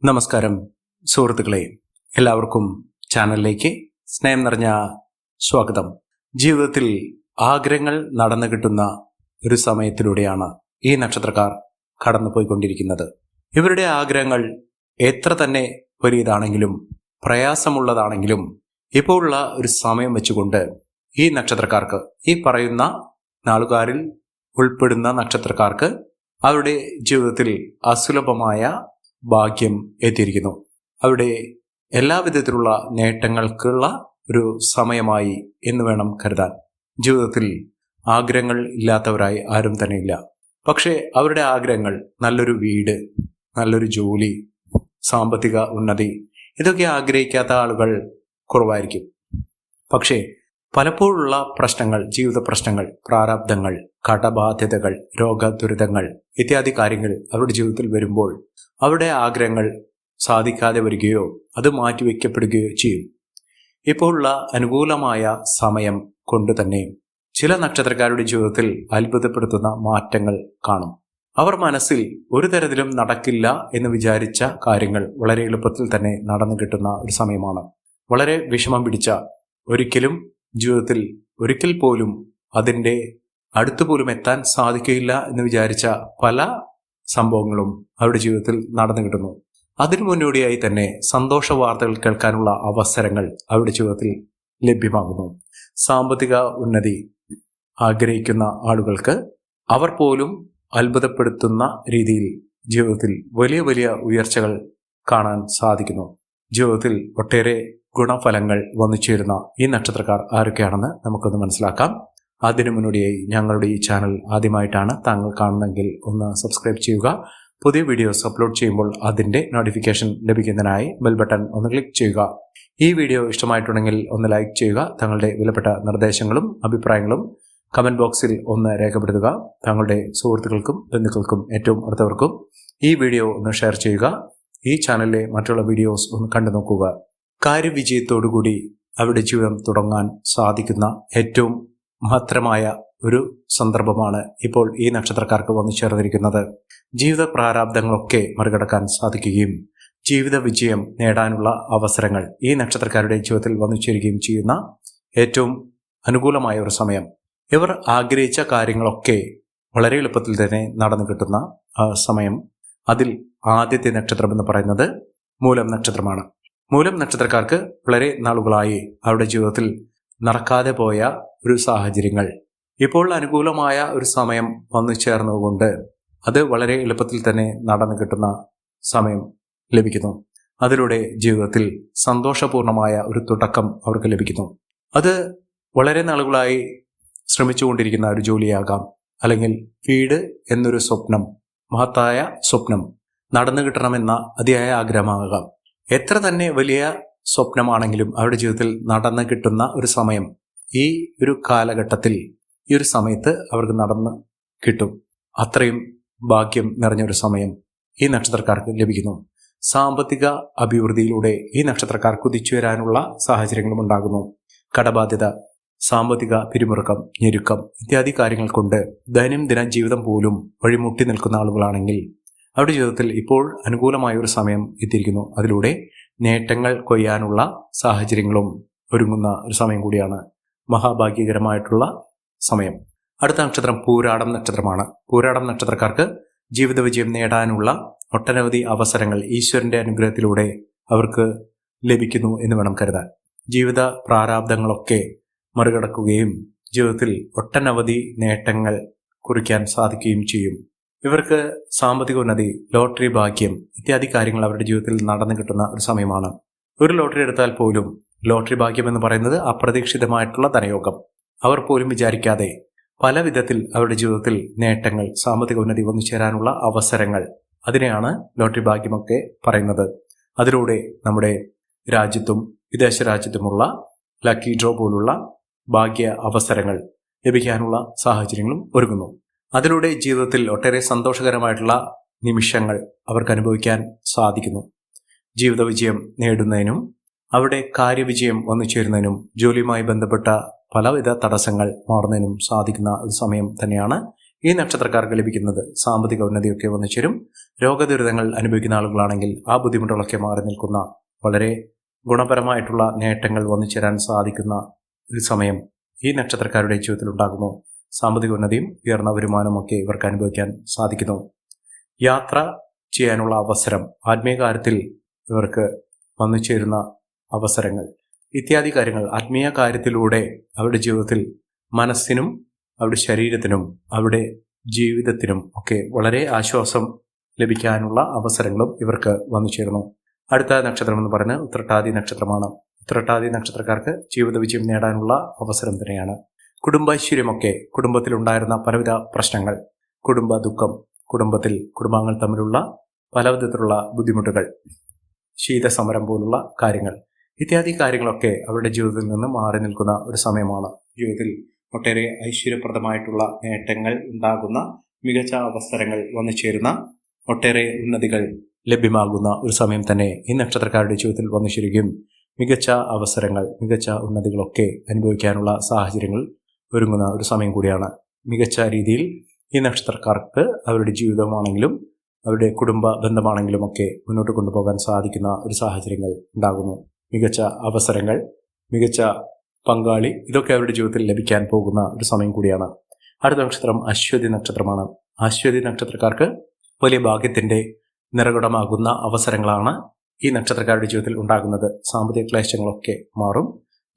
നമസ്കാരം സുഹൃത്തുക്കളെ, എല്ലാവർക്കും ചാനലിലേക്ക് സ്നേഹം നിറഞ്ഞ സ്വാഗതം. ജീവിതത്തിൽ ആഗ്രഹങ്ങൾ നടന്നു കിട്ടുന്ന ഒരു സമയത്തിലൂടെയാണ് ഈ നക്ഷത്രക്കാർ കടന്നുപോയിക്കൊണ്ടിരിക്കുന്നത്. ഇവരുടെ ആഗ്രഹങ്ങൾ എത്ര തന്നെ വലിയതാണെങ്കിലും പ്രയാസമുള്ളതാണെങ്കിലും ഇപ്പോഴുള്ള ഒരു സമയം വെച്ചുകൊണ്ട് ഈ നക്ഷത്രക്കാർക്ക്, ഈ പറയുന്ന നാളുകാരിൽ ഉൾപ്പെടുന്ന നക്ഷത്രക്കാർക്ക് അവരുടെ ജീവിതത്തിൽ അസുലഭമായ ഭാഗ്യം എത്തിയിരിക്കുന്നു. അവിടെ എല്ലാവിധത്തിലുള്ള നേട്ടങ്ങൾക്കുള്ള ഒരു സമയമായി എന്ന് വേണം കരുതാൻ. ജീവിതത്തിൽ ആഗ്രഹങ്ങൾ ഇല്ലാത്തവരായി ആരും തന്നെ ഇല്ല. പക്ഷേ അവരുടെ ആഗ്രഹങ്ങൾ നല്ലൊരു വീട്, നല്ലൊരു ജോലി, സാമ്പത്തിക ഉന്നതി, ഇതൊക്കെ ആഗ്രഹിക്കാത്ത ആളുകൾ കുറവായിരിക്കും. പക്ഷേ പലപ്പോഴുള്ള പ്രശ്നങ്ങൾ, ജീവിത പ്രശ്നങ്ങൾ, പ്രാരാബ്ധങ്ങൾ, കടബാധ്യതകൾ, രോഗദുരിതങ്ങൾ ഇത്യാദി കാര്യങ്ങൾ അവരുടെ ജീവിതത്തിൽ വരുമ്പോൾ അവരുടെ ആഗ്രഹങ്ങൾ സാധിക്കാതെ വരികയോ അത് മാറ്റിവെക്കപ്പെടുകയോ ചെയ്യും. ഇപ്പോഴുള്ള അനുകൂലമായ സമയം കൊണ്ട് തന്നെ ചില നക്ഷത്രക്കാരുടെ ജീവിതത്തിൽ അത്ഭുതപ്പെടുത്തുന്ന മാറ്റങ്ങൾ കാണും. അവർ മനസ്സിൽ ഒരു തരത്തിലും നടക്കില്ല എന്ന് വിചാരിച്ച കാര്യങ്ങൾ വളരെ എളുപ്പത്തിൽ തന്നെ നടന്നു കിട്ടുന്ന ഒരു സമയമാണ്. വളരെ വിഷമം പിടിച്ച, ഒരിക്കലും ജീവിതത്തിൽ ഒരിക്കൽ പോലും അതിൻ്റെ അടുത്തുപോലും എത്താൻ സാധിക്കില്ല എന്ന് വിചാരിച്ച പല സംഭവങ്ങളും അവരുടെ ജീവിതത്തിൽ നടന്നു കിട്ടുന്നു. അതിനു മുന്നോടിയായി തന്നെ സന്തോഷ വാർത്തകൾ കേൾക്കാനുള്ള അവസരങ്ങൾ അവരുടെ ജീവിതത്തിൽ ലഭ്യമാകുന്നു. സാമ്പത്തിക ഉന്നതി ആഗ്രഹിക്കുന്ന ആളുകൾക്ക് അവർ പോലും അത്ഭുതപ്പെടുത്തുന്ന രീതിയിൽ ജീവിതത്തിൽ വലിയ വലിയ ഉയർച്ചകൾ കാണാൻ സാധിക്കുന്നു. ജീവിതത്തിൽ ഒട്ടേറെ ഗുണഫലങ്ങൾ വന്നു ചേരുന്ന ഈ നക്ഷത്രക്കാർ ആരൊക്കെയാണെന്ന് നമുക്കൊന്ന് മനസ്സിലാക്കാം. അതിനു മുന്നോടിയായി ഞങ്ങളുടെ ഈ ചാനൽ ആദ്യമായിട്ടാണ് താങ്കൾ കാണുന്നതെങ്കിൽ ഒന്ന് സബ്സ്ക്രൈബ് ചെയ്യുക. പുതിയ വീഡിയോസ് അപ്ലോഡ് ചെയ്യുമ്പോൾ അതിൻ്റെ നോട്ടിഫിക്കേഷൻ ലഭിക്കുന്നതിനായി ബെൽ ബട്ടൺ ഒന്ന് ക്ലിക്ക് ചെയ്യുക. ഈ വീഡിയോ ഇഷ്ടമായിട്ടുണ്ടെങ്കിൽ ഒന്ന് ലൈക്ക് ചെയ്യുക. തങ്ങളുടെ വിലപ്പെട്ട നിർദ്ദേശങ്ങളും അഭിപ്രായങ്ങളും കമൻറ്റ് ബോക്സിൽ ഒന്ന് രേഖപ്പെടുത്തുക. തങ്ങളുടെ സുഹൃത്തുക്കൾക്കും ബന്ധുക്കൾക്കും ഏറ്റവും അടുത്തവർക്കും ഈ വീഡിയോ ഒന്ന് ഷെയർ ചെയ്യുക. ഈ ചാനലിലെ മറ്റുള്ള വീഡിയോസ് ഒന്ന് കണ്ടു നോക്കുക. കാര്യവിജയത്തോടുകൂടി അവരുടെ ജീവിതം തുടങ്ങാൻ സാധിക്കുന്ന ഏറ്റവും മഹത്തരമായ ഒരു സന്ദർഭമാണ് ഇപ്പോൾ ഈ നക്ഷത്രക്കാർക്ക് വന്നു ചേർന്നിരിക്കുന്നത്. ജീവിത പ്രാരാബ്ദങ്ങളൊക്കെ മറികടക്കാൻ സാധിക്കുകയും ജീവിത വിജയം നേടാനുള്ള അവസരങ്ങൾ ഈ നക്ഷത്രക്കാരുടെ ജീവിതത്തിൽ വന്നു ചേരുകയും ചെയ്യുന്ന ഏറ്റവും അനുകൂലമായ ഒരു സമയം. ഇവർ ആഗ്രഹിച്ച കാര്യങ്ങളൊക്കെ വളരെ എളുപ്പത്തിൽ തന്നെ നടന്നു കിട്ടുന്ന സമയം. അതിൽ ആദ്യത്തെ നക്ഷത്രം എന്ന് പറയുന്നത് മൂലം നക്ഷത്രമാണ്. മൂലം നക്ഷത്രക്കാർക്ക് വളരെ നാളുകളായി അവരുടെ ജീവിതത്തിൽ നടക്കാതെ പോയ ഒരു സാഹചര്യങ്ങൾ ഇപ്പോൾ അനുകൂലമായ ഒരു സമയം വന്നു ചേർന്നുകൊണ്ട് അത് വളരെ എളുപ്പത്തിൽ തന്നെ നടന്നു കിട്ടുന്ന സമയം ലഭിക്കുന്നു. അതിലൂടെ ജീവിതത്തിൽ സന്തോഷപൂർണമായ ഒരു തുടക്കം അവർക്ക് ലഭിക്കുന്നു. അത് വളരെ നാളുകളായി ശ്രമിച്ചുകൊണ്ടിരിക്കുന്ന ഒരു ജോലിയാകാം, അല്ലെങ്കിൽ വീട് എന്നൊരു സ്വപ്നം, മഹത്തായ സ്വപ്നം നടന്നു കിട്ടണമെന്ന അതിയായ ആഗ്രഹമാകാം. എത്ര തന്നെ വലിയ സ്വപ്നമാണെങ്കിലും അവരുടെ ജീവിതത്തിൽ നടന്നു കിട്ടുന്ന ഒരു സമയം ഈ ഒരു കാലഘട്ടത്തിൽ, ഈ ഒരു സമയത്ത് അവർക്ക് നടന്ന് കിട്ടും. അത്രയും ഭാഗ്യം നിറഞ്ഞൊരു സമയം ഈ നക്ഷത്രക്കാർക്ക് ലഭിക്കുന്നു. സാമ്പത്തിക അഭിവൃദ്ധിയിലൂടെ ഈ നക്ഷത്രക്കാർ കുതിച്ചു വരാനുള്ള സാഹചര്യങ്ങളും ഉണ്ടാകുന്നു. കടബാധ്യത, സാമ്പത്തിക പിരിമുറുക്കം, ഞെരുക്കം ഇത്യാദി കാര്യങ്ങൾ കൊണ്ട് ദൈനംദിന ജീവിതം പോലും വഴിമുട്ടി നിൽക്കുന്ന ആളുകളാണെങ്കിൽ അവരുടെ ജീവിതത്തിൽ ഇപ്പോൾ അനുകൂലമായ ഒരു സമയം എത്തിയിരിക്കുന്നു. അതിലൂടെ നേട്ടങ്ങൾ കൊയ്യാനുള്ള സാഹചര്യങ്ങളും ഒരുങ്ങുന്ന ഒരു സമയം കൂടിയാണ്. മഹാഭാഗ്യകരമായിട്ടുള്ള സമയം. അടുത്ത നക്ഷത്രം പൂരാടം നക്ഷത്രമാണ്. പൂരാടം നക്ഷത്രക്കാർക്ക് ജീവിത വിജയം നേടാനുള്ള ഒട്ടനവധി അവസരങ്ങൾ ഈശ്വരന്റെ അനുഗ്രഹത്തിലൂടെ അവർക്ക് ലഭിക്കുന്നു എന്ന് വേണം കരുതാൻ. ജീവിത പ്രാരാബ്ദങ്ങളൊക്കെ മറികടക്കുകയും ജീവിതത്തിൽ ഒട്ടനവധി നേട്ടങ്ങൾ കുറിക്കാൻ സാധിക്കുകയും ചെയ്യും. ഇവർക്ക് സാമ്പത്തിക ഉന്നതി, ലോട്ടറി ഭാഗ്യം ഇത്യാദി കാര്യങ്ങൾ അവരുടെ ജീവിതത്തിൽ നടന്നു കിട്ടുന്ന ഒരു സമയമാണ്. ഒരു ലോട്ടറി എടുത്താൽ പോലും ലോട്ടറി ഭാഗ്യം എന്ന് പറയുന്നത് അപ്രതീക്ഷിതമായിട്ടുള്ള ധനയോഗം. അവർ പോലും വിചാരിക്കാതെ പല വിധത്തിൽ അവരുടെ ജീവിതത്തിൽ നേട്ടങ്ങൾ, സാമ്പത്തിക ഉന്നതി വന്നു ചേരാനുള്ള അവസരങ്ങൾ, അതിനെയാണ് ലോട്ടറി ഭാഗ്യമൊക്കെ പറയുന്നത്. അതിലൂടെ നമ്മുടെ രാജ്യത്തും വിദേശ രാജ്യത്തുമുള്ള ലക്കി ഡ്രോ പോലുള്ള ഭാഗ്യ അവസരങ്ങൾ ലഭിക്കാനുള്ള സാഹചര്യങ്ങളും ഒരുങ്ങുന്നു. അതിലൂടെ ജീവിതത്തിൽ ഒട്ടേറെ സന്തോഷകരമായിട്ടുള്ള നിമിഷങ്ങൾ അവർക്ക് അനുഭവിക്കാൻ സാധിക്കുന്നു. ജീവിത വിജയം നേടുന്നതിനും അവിടെ കാര്യവിജയം വന്നു ചേരുന്നതിനും ജോലിയുമായി ബന്ധപ്പെട്ട പലവിധ തടസ്സങ്ങൾ മാറുന്നതിനും സാധിക്കുന്ന ഒരു സമയം തന്നെയാണ് ഈ നക്ഷത്രക്കാർക്ക് ലഭിക്കുന്നത് സാമ്പത്തിക ഉന്നതിയൊക്കെ വന്നു ചേരും. രോഗദുരിതങ്ങൾ അനുഭവിക്കുന്ന ആളുകളാണെങ്കിൽ ആ ബുദ്ധിമുട്ടുകളൊക്കെ മാറി നിൽക്കുന്ന വളരെ ഗുണപരമായിട്ടുള്ള നേട്ടങ്ങൾ വന്നു ചേരാൻ സാധിക്കുന്ന ഒരു സമയം ഈ നക്ഷത്രക്കാരുടെ ജീവിതത്തിൽ ഉണ്ടാകുന്നു. സാമ്പത്തിക ഉന്നതിയും ഉയർന്ന വരുമാനമൊക്കെ ഇവർക്ക് അനുഭവിക്കാൻ സാധിക്കുന്നു. യാത്ര ചെയ്യാനുള്ള അവസരം, ആത്മീയ കാര്യത്തിൽ ഇവർക്ക് വന്നു ചേരുന്ന അവസരങ്ങൾ ഇത്യാദി കാര്യങ്ങൾ ആത്മീയ കാര്യത്തിലൂടെ അവരുടെ ജീവിതത്തിൽ മനസ്സിനും അവരുടെ ശരീരത്തിനും അവരുടെ ജീവിതത്തിനും ഒക്കെ വളരെ ആശ്വാസം ലഭിക്കാനുള്ള അവസരങ്ങളും ഇവർക്ക് വന്നു ചേരുന്നു. അടുത്ത നക്ഷത്രം എന്ന് പറയുന്നത് ഉത്രട്ടാതി നക്ഷത്രമാണ്. ഉത്രട്ടാതി നക്ഷത്രക്കാർക്ക് ജീവിത വിജയം നേടാനുള്ള അവസരം തന്നെയാണ്. കുടുംബൈശ്വര്യമൊക്കെ, കുടുംബത്തിലുണ്ടായിരുന്ന പലവിധ പ്രശ്നങ്ങൾ, കുടുംബ ദുഃഖം, കുടുംബാംഗങ്ങൾ തമ്മിലുള്ള പലവിധത്തിലുള്ള ബുദ്ധിമുട്ടുകൾ, ശീതസമരം പോലുള്ള കാര്യങ്ങൾ ഇത്യാദി കാര്യങ്ങളൊക്കെ അവരുടെ ജീവിതത്തിൽ നിന്ന് മാറി നിൽക്കുന്ന ഒരു സമയമാണ്. ജീവിതത്തിൽ ഒട്ടേറെ ഐശ്വര്യപ്രദമായിട്ടുള്ള നേട്ടങ്ങൾ ഉണ്ടാകുന്ന, മികച്ച അവസരങ്ങൾ വന്നു ചേരുന്ന, ഒട്ടേറെ ഉന്നതികൾ ലഭ്യമാകുന്ന ഒരു സമയം തന്നെ ഈ നക്ഷത്രക്കാരുടെ ജീവിതത്തിൽ വന്നു ചേരുകയും മികച്ച അവസരങ്ങൾ, മികച്ച ഉന്നതികളൊക്കെ അനുഭവിക്കാനുള്ള സാഹചര്യങ്ങൾ ഒരുങ്ങുന്ന ഒരു സമയം കൂടിയാണ്. മികച്ച രീതിയിൽ ഈ നക്ഷത്രക്കാർക്ക് അവരുടെ ജീവിതമാണെങ്കിലും അവരുടെ കുടുംബ ബന്ധമാണെങ്കിലും ഒക്കെ മുന്നോട്ട് കൊണ്ടുപോകാൻ സാധിക്കുന്ന ഒരു സാഹചര്യങ്ങൾ ഉണ്ടാകുന്നു. മികച്ച അവസരങ്ങൾ, മികച്ച പങ്കാളി, ഇതൊക്കെ അവരുടെ ജീവിതത്തിൽ ലഭിക്കാൻ പോകുന്ന ഒരു സമയം കൂടിയാണ്. അടുത്ത നക്ഷത്രം അശ്വതി നക്ഷത്രമാണ്. അശ്വതി നക്ഷത്രക്കാർക്ക് വലിയ ഭാഗ്യത്തിൻ്റെ നിറകുടമാകുന്ന അവസരങ്ങളാണ് ഈ നക്ഷത്രക്കാരുടെ ജീവിതത്തിൽ ഉണ്ടാകുന്നത്. സാമ്പത്തിക ക്ലേശങ്ങളൊക്കെ മാറും.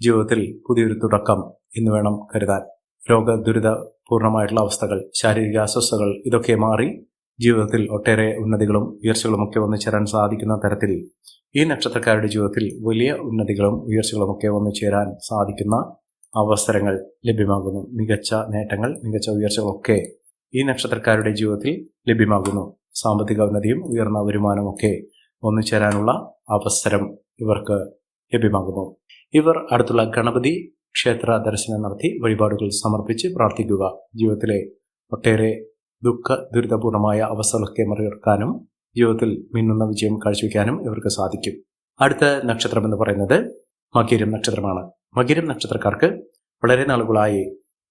ജീവിതത്തിൽ പുതിയൊരു തുടക്കം എന്ന് വേണം കരുതാൻ. രോഗദുരിതപൂർണമായിട്ടുള്ള അവസ്ഥകൾ, ശാരീരിക അസ്വസ്ഥതകൾ ഇതൊക്കെ മാറി ജീവിതത്തിൽ ഒട്ടേറെ ഉന്നതികളും ഉയർച്ചകളുമൊക്കെ വന്നു ചേരാൻ സാധിക്കുന്ന തരത്തിൽ ഈ നക്ഷത്രക്കാരുടെ ജീവിതത്തിൽ വലിയ ഉന്നതികളും ഉയർച്ചകളുമൊക്കെ വന്നു ചേരാൻ സാധിക്കുന്ന അവസരങ്ങൾ ലഭ്യമാകുന്നു. മികച്ച നേട്ടങ്ങൾ, മികച്ച ഉയർച്ചകളൊക്കെ ഈ നക്ഷത്രക്കാരുടെ ജീവിതത്തിൽ ലഭ്യമാകുന്നു. സാമ്പത്തിക ഉന്നതിയും ഉയർന്ന വരുമാനമൊക്കെ വന്നു ചേരാനുള്ള അവസരം ഇവർക്ക് ലഭ്യമാകുന്നു. ഇവർ അടുത്തുള്ള ഗണപതി ക്ഷേത്ര ദർശനം നടത്തി വഴിപാടുകൾ സമർപ്പിച്ച് പ്രാർത്ഥിക്കുക. ജീവിതത്തിലെ ഒട്ടേറെ ദുഃഖ ദുരിതപൂർണമായ അവസ്ഥകളൊക്കെ മറികടക്കാനും ജീവിതത്തിൽ മിന്നുന്ന വിജയം കാഴ്ചവെക്കാനും ഇവർക്ക് സാധിക്കും. അടുത്ത നക്ഷത്രം എന്ന് പറയുന്നത് മകീരം നക്ഷത്രമാണ്. മകീരം നക്ഷത്രക്കാർക്ക് വളരെ നാളുകളായി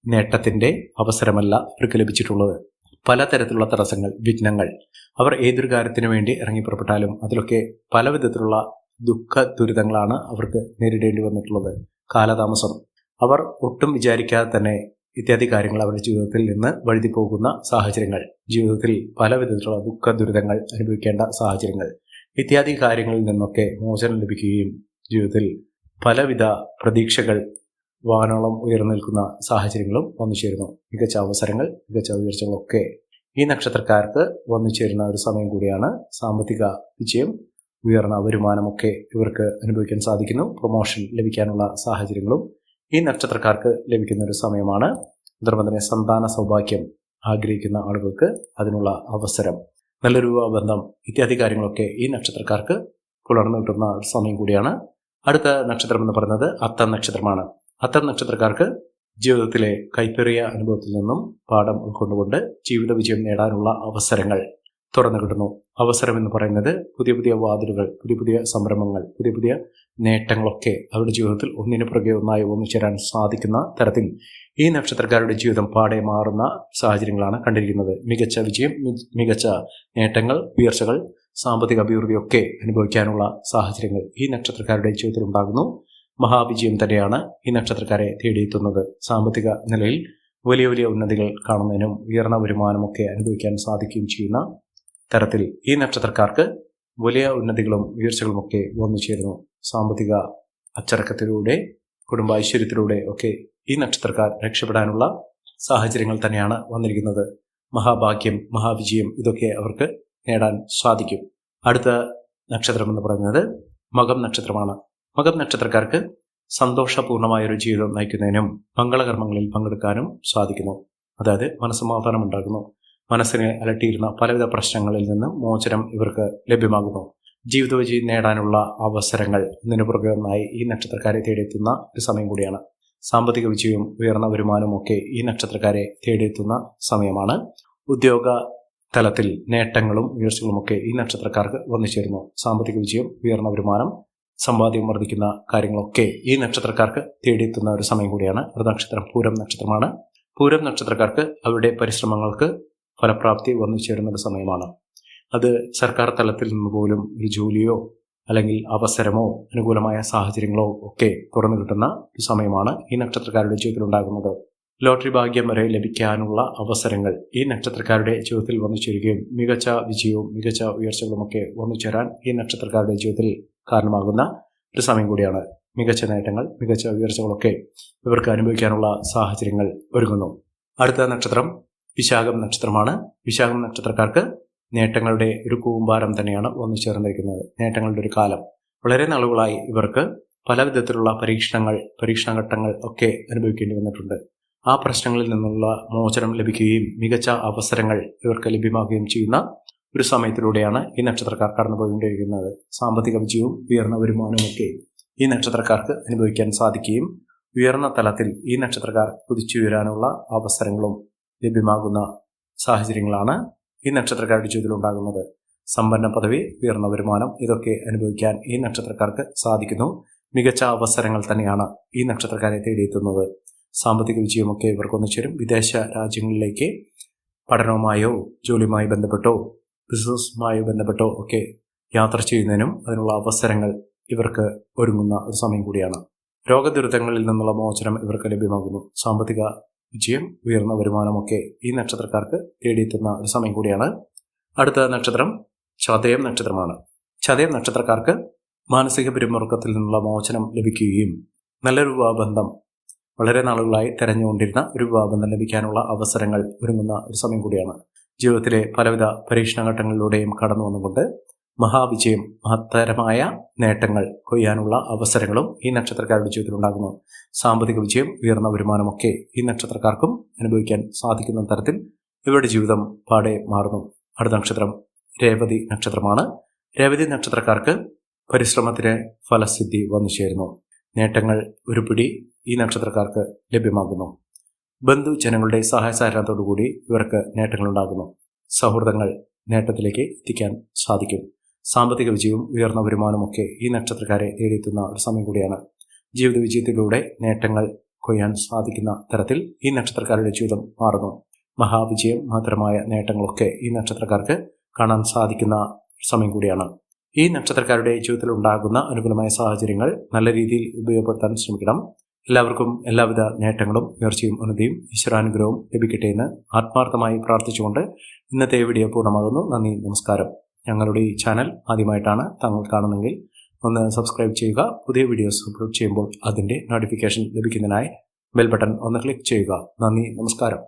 നേട്ടത്തിൻ്റെ അവസരമല്ല ഇവർക്ക് ലഭിച്ചിട്ടുള്ളത്. പലതരത്തിലുള്ള തടസ്സങ്ങൾ, വിഘ്നങ്ങൾ, അവർ ഏതൊരു കാര്യത്തിനു വേണ്ടി ഇറങ്ങിപ്പുറപ്പെട്ടാലും അതിലൊക്കെ പല വിധത്തിലുള്ള ദുഃഖ ദുരിതങ്ങളാണ് അവർക്ക് നേരിടേണ്ടി വന്നിട്ടുള്ളത്. കാലതാമസം, അവർ ഒട്ടും വിചാരിക്കാതെ തന്നെ ഇത്യാദി കാര്യങ്ങൾ അവരുടെ ജീവിതത്തിൽ നിന്ന് വഴുതി പോകുന്ന സാഹചര്യങ്ങൾ, ജീവിതത്തിൽ പല വിധത്തിലുള്ള ദുഃഖ ദുരിതങ്ങൾ അനുഭവിക്കേണ്ട സാഹചര്യങ്ങൾ, ഇത്യാദി കാര്യങ്ങളിൽ നിന്നൊക്കെ മോചനം ലഭിക്കുകയും ജീവിതത്തിൽ പലവിധ പ്രതീക്ഷകൾ വാനോളം ഉയർന്നു നിൽക്കുന്ന സാഹചര്യങ്ങളും വന്നു ചേരുന്നു. മികച്ച അവസരങ്ങൾ, മികച്ച ഉയർച്ചകളൊക്കെ ഈ നക്ഷത്രക്കാർക്ക് വന്നു ചേരുന്ന ഒരു സമയം കൂടിയാണ്. സാമ്പത്തിക വിജയം, ഉയർന്ന വരുമാനമൊക്കെ ഇവർക്ക് അനുഭവിക്കാൻ സാധിക്കുന്നു. പ്രൊമോഷൻ ലഭിക്കാനുള്ള സാഹചര്യങ്ങളും ഈ നക്ഷത്രക്കാർക്ക് ലഭിക്കുന്ന ഒരു സമയമാണ്. അതോടൊപ്പം തന്നെ സന്താന സൗഭാഗ്യം ആഗ്രഹിക്കുന്ന ആളുകൾക്ക് അതിനുള്ള അവസരം, നല്ലൊരു ബന്ധം ഇത്യാദി കാര്യങ്ങളൊക്കെ ഈ നക്ഷത്രക്കാർക്ക് പുലർന്നു കിട്ടുന്ന ഒരു സമയം കൂടിയാണ്. അടുത്ത നക്ഷത്രം എന്ന് പറയുന്നത് അത്തം നക്ഷത്രമാണ്. അത്തം നക്ഷത്രക്കാർക്ക് ജീവിതത്തിലെ കൈപ്പേറിയ അനുഭവത്തിൽ നിന്നും പാഠം ഉൾക്കൊണ്ടുകൊണ്ട് ജീവിത വിജയം നേടാനുള്ള അവസരങ്ങൾ തുറന്നു കിട്ടുന്നു. അവസരം എന്ന് പറയുന്നത് പുതിയ പുതിയ വാതിലുകൾ, പുതിയ പുതിയ സംരംഭങ്ങൾ, പുതിയ പുതിയ നേട്ടങ്ങളൊക്കെ അവരുടെ ജീവിതത്തിൽ ഒന്നിനു പുറകെ ഒന്നായി ഒന്നു ചേരാൻ സാധിക്കുന്ന തരത്തിൽ ഈ നക്ഷത്രക്കാരുടെ ജീവിതം പാടെ മാറുന്ന സാഹചര്യങ്ങളാണ് കണ്ടിരിക്കുന്നത്. മികച്ച വിജയം, മികച്ച നേട്ടങ്ങൾ, ഉയർച്ചകൾ, സാമ്പത്തിക അഭിവൃദ്ധിയൊക്കെ അനുഭവിക്കാനുള്ള സാഹചര്യങ്ങൾ ഈ നക്ഷത്രക്കാരുടെ ജീവിതത്തിൽ ഉണ്ടാകുന്നു. മഹാവിജയം തന്നെയാണ് ഈ നക്ഷത്രക്കാരെ തേടിയെത്തുന്നത്. സാമ്പത്തിക നിലയിൽ വലിയ വലിയ ഉന്നതികൾ കാണുന്നതിനും ഉയർന്ന വരുമാനമൊക്കെ അനുഭവിക്കാൻ സാധിക്കുകയും ചെയ്യുന്ന തരത്തിൽ ഈ നക്ഷത്രക്കാർക്ക് വലിയ ഉന്നതികളും ഉയർച്ചകളുമൊക്കെ വന്നു ചേരുന്നു. സാമ്പത്തിക അച്ചടക്കത്തിലൂടെ, കുടുംബ ഐശ്വര്യത്തിലൂടെ ഒക്കെ ഈ നക്ഷത്രക്കാർ രക്ഷപ്പെടാനുള്ള സാഹചര്യങ്ങൾ തന്നെയാണ് വന്നിരിക്കുന്നത്. മഹാഭാഗ്യം, മഹാവിജയം ഇതൊക്കെ അവർക്ക് നേടാൻ സാധിക്കും. അടുത്ത നക്ഷത്രം എന്ന് പറയുന്നത് മകം നക്ഷത്രമാണ്. മകം നക്ഷത്രക്കാർക്ക് സന്തോഷപൂർണമായൊരു ജീവിതം നയിക്കുന്നതിനും മംഗളകർമ്മങ്ങളിൽ പങ്കെടുക്കാനും സാധിക്കുന്നു. അതായത് മനസ്സമാധാനം ഉണ്ടാകുന്നു. മനസ്സിനെ അലട്ടിയിരുന്ന പലവിധ പ്രശ്നങ്ങളിൽ നിന്ന് മോചനം ഇവർക്ക് ലഭ്യമാകുന്നു. ജീവിത വിജയം നേടാനുള്ള അവസരങ്ങൾ ഒന്നിനു പുറകെ ഒന്നായി ഈ നക്ഷത്രക്കാരെ തേടിയെത്തുന്ന ഒരു സമയം കൂടിയാണ്. സാമ്പത്തിക വിജയവും ഉയർന്ന വരുമാനവും ഒക്കെ ഈ നക്ഷത്രക്കാരെ തേടിയെത്തുന്ന സമയമാണ്. ഉദ്യോഗ തലത്തിൽ നേട്ടങ്ങളും ഉയർച്ചകളുമൊക്കെ ഈ നക്ഷത്രക്കാർക്ക് വന്നു ചേരുന്നു. സാമ്പത്തിക വിജയം, ഉയർന്ന വരുമാനം, സമ്പാദ്യം വർദ്ധിക്കുന്ന കാര്യങ്ങളൊക്കെ ഈ നക്ഷത്രക്കാർക്ക് തേടിയെത്തുന്ന ഒരു സമയം കൂടിയാണ്. ഒരു നക്ഷത്രം പൂരം നക്ഷത്രമാണ്. പൂരം നക്ഷത്രക്കാർക്ക് അവരുടെ പരിശ്രമങ്ങൾക്ക് ഫലപ്രാപ്തി വന്നു ചേരുന്ന ഒരു സമയമാണ്. അത് സർക്കാർ തലത്തിൽ നിന്ന് പോലും ഒരു ജോലിയോ അല്ലെങ്കിൽ അവസരമോ അനുകൂലമായ സാഹചര്യങ്ങളോ ഒക്കെ തുറന്നു കിട്ടുന്ന ഒരു സമയമാണ് ഈ നക്ഷത്രക്കാരുടെ ജീവിതത്തിൽ ഉണ്ടാകുന്നത്. ലോട്ടറി ഭാഗ്യം വരെ ലഭിക്കാനുള്ള അവസരങ്ങൾ ഈ നക്ഷത്രക്കാരുടെ ജീവിതത്തിൽ വന്നു ചേരുകയും മികച്ച വിജയവും മികച്ച ഉയർച്ചകളുമൊക്കെ വന്നു ചേരാൻ ഈ നക്ഷത്രക്കാരുടെ ജീവിതത്തിൽ കാരണമാകുന്ന ഒരു സമയം കൂടിയാണ്. മികച്ച നേട്ടങ്ങൾ, മികച്ച ഉയർച്ചകളൊക്കെ ഇവർക്ക് അനുഭവിക്കാനുള്ള സാഹചര്യങ്ങൾ ഒരുങ്ങുന്നു. അടുത്ത നക്ഷത്രം വിശാഖം നക്ഷത്രമാണ്. വിശാഖം നക്ഷത്രക്കാർക്ക് നേട്ടങ്ങളുടെ ഒരു കൂമ്പാരം തന്നെയാണ് വന്നു ചേർന്നിരിക്കുന്നത്. നേട്ടങ്ങളുടെ ഒരു കാലം. വളരെ നാളുകളായി ഇവർക്ക് പല വിധത്തിലുള്ള പരീക്ഷണഘട്ടങ്ങൾ ഒക്കെ അനുഭവിക്കേണ്ടി വന്നിട്ടുണ്ട്. ആ പ്രശ്നങ്ങളിൽ നിന്നുള്ള മോചനം ലഭിക്കുകയും മികച്ച അവസരങ്ങൾ ഇവർക്ക് ലഭ്യമാകുകയും ചെയ്യുന്ന ഒരു സമയത്തിലൂടെയാണ് ഈ നക്ഷത്രക്കാർ കടന്നുപോയിക്കൊണ്ടിരിക്കുന്നത്. സാമ്പത്തിക വിജയവും ഉയർന്ന വരുമാനവും ഒക്കെ ഈ നക്ഷത്രക്കാർക്ക് അനുഭവിക്കാൻ സാധിക്കുകയും ഉയർന്ന തലത്തിൽ ഈ നക്ഷത്രക്കാർ കുതിച്ചുയരാനുള്ള അവസരങ്ങളും ലഭ്യമാകുന്ന സാഹചര്യങ്ങളാണ് ഈ നക്ഷത്രക്കാരുടെ ജീവിതത്തിൽ ഉണ്ടാകുന്നത്. സമ്പന്ന പദവി, ഉയർന്ന വരുമാനം ഇതൊക്കെ അനുഭവിക്കാൻ ഈ നക്ഷത്രക്കാർക്ക് സാധിക്കുന്നു. മികച്ച അവസരങ്ങൾ തന്നെയാണ് ഈ നക്ഷത്രക്കാരെ തേടിയെത്തുന്നത്. സാമ്പത്തിക വിജയമൊക്കെ ഇവർക്കൊന്നു ചേരും. വിദേശ രാജ്യങ്ങളിലേക്ക് പഠനവുമായോ ജോലിയുമായി ബന്ധപ്പെട്ടോ ബിസിനസ്സുമായോ ബന്ധപ്പെട്ടോ ഒക്കെ യാത്ര ചെയ്യുന്നതിനും അതിനുള്ള അവസരങ്ങൾ ഇവർക്ക് ഒരുങ്ങുന്ന ഒരു സമയം കൂടിയാണ്. രോഗദുരിതങ്ങളിൽ നിന്നുള്ള മോചനം ഇവർക്ക് ലഭ്യമാകുന്നു. സാമ്പത്തിക വിജയം, ഉയർന്ന വരുമാനമൊക്കെ ഈ നക്ഷത്രക്കാർക്ക് തേടിയെത്തുന്ന ഒരു സമയം കൂടിയാണ്. അടുത്ത നക്ഷത്രം ചതയം നക്ഷത്രമാണ്. ചതയം നക്ഷത്രക്കാർക്ക് മാനസിക പിരിമുറുക്കത്തിൽ നിന്നുള്ള മോചനം ലഭിക്കുകയും നല്ലൊരു വിവാഹബന്ധം, വളരെ നാളുകളായി തെരഞ്ഞുകൊണ്ടിരുന്ന ഒരു വിവാഹബന്ധം ലഭിക്കാനുള്ള അവസരങ്ങൾ ഒരുങ്ങുന്ന ഒരു സമയം കൂടിയാണ്. ജീവിതത്തിലെ പലവിധ പരീക്ഷണഘട്ടങ്ങളിലൂടെയും കടന്നു വന്നുകൊണ്ട് മഹാവിജയം, മഹത്തരമായ നേട്ടങ്ങൾ കൊയ്യാനുള്ള അവസരങ്ങളും ഈ നക്ഷത്രക്കാരുടെ ജീവിതത്തിൽ ഉണ്ടാകുന്നു. സാമ്പത്തിക വിജയം, ഉയർന്ന വരുമാനമൊക്കെ ഈ നക്ഷത്രക്കാർക്കും അനുഭവിക്കാൻ സാധിക്കുന്ന തരത്തിൽ ഇവരുടെ ജീവിതം പാടെ മാറുന്നു. അടുത്ത നക്ഷത്രം രേവതി നക്ഷത്രമാണ്. രേവതി നക്ഷത്രക്കാർക്ക് പരിശ്രമത്തിന് ഫലസിദ്ധി വന്നു ചേരുന്നു. നേട്ടങ്ങൾ ഒരു പിടി ഈ നക്ഷത്രക്കാർക്ക് ലഭ്യമാകുന്നു. ബന്ധുജനങ്ങളുടെ സഹായ സഹകരണത്തോടുകൂടി ഇവർക്ക് നേട്ടങ്ങളുണ്ടാകുന്നു. സൗഹൃദങ്ങൾ നേട്ടത്തിലേക്ക് എത്തിക്കാൻ സാധിക്കും. സാമ്പത്തിക വിജയവും ഉയർന്ന വരുമാനമൊക്കെ ഈ നക്ഷത്രക്കാരെ തേടിയെത്തുന്ന ഒരു സമയം കൂടിയാണ്. ജീവിത വിജയത്തിലൂടെ നേട്ടങ്ങൾ കൊയ്യാൻ സാധിക്കുന്ന തരത്തിൽ ഈ നക്ഷത്രക്കാരുടെ ജീവിതം മാറുന്നു. മഹാവിജയം, മഹത്തരമായ നേട്ടങ്ങളൊക്കെ ഈ നക്ഷത്രക്കാർക്ക് കാണാൻ സാധിക്കുന്ന സമയം കൂടിയാണ്. ഈ നക്ഷത്രക്കാരുടെ ജീവിതത്തിൽ ഉണ്ടാകുന്ന അനുകൂലമായ സാഹചര്യങ്ങൾ നല്ല രീതിയിൽ ഉപയോഗപ്പെടുത്താൻ ശ്രമിക്കണം. എല്ലാവർക്കും എല്ലാവിധ നേട്ടങ്ങളും ഉയർച്ചയും ഉന്നതിയും ഈശ്വരാനുഗ്രഹവും ലഭിക്കട്ടെ എന്ന് ആത്മാർത്ഥമായി പ്രാർത്ഥിച്ചുകൊണ്ട് ഇന്നത്തെ വീഡിയോ പൂർണ്ണമാകുന്നു. നന്ദി, നമസ്കാരം. ഞങ്ങളുടെ ഈ ചാനൽ ആദ്യമായിട്ടാണ് താങ്കൾ കാണുന്നതെങ്കിൽ ഒന്ന് സബ്സ്ക്രൈബ് ചെയ്യുക. പുതിയ വീഡിയോസ് അപ്ലോഡ് ചെയ്യുമ്പോൾ അതിൻ്റെ നോട്ടിഫിക്കേഷൻ ലഭിക്കുന്നതിനായി ബെൽ ബട്ടൺ ഒന്ന് ക്ലിക്ക് ചെയ്യുക. നന്ദി, നമസ്കാരം.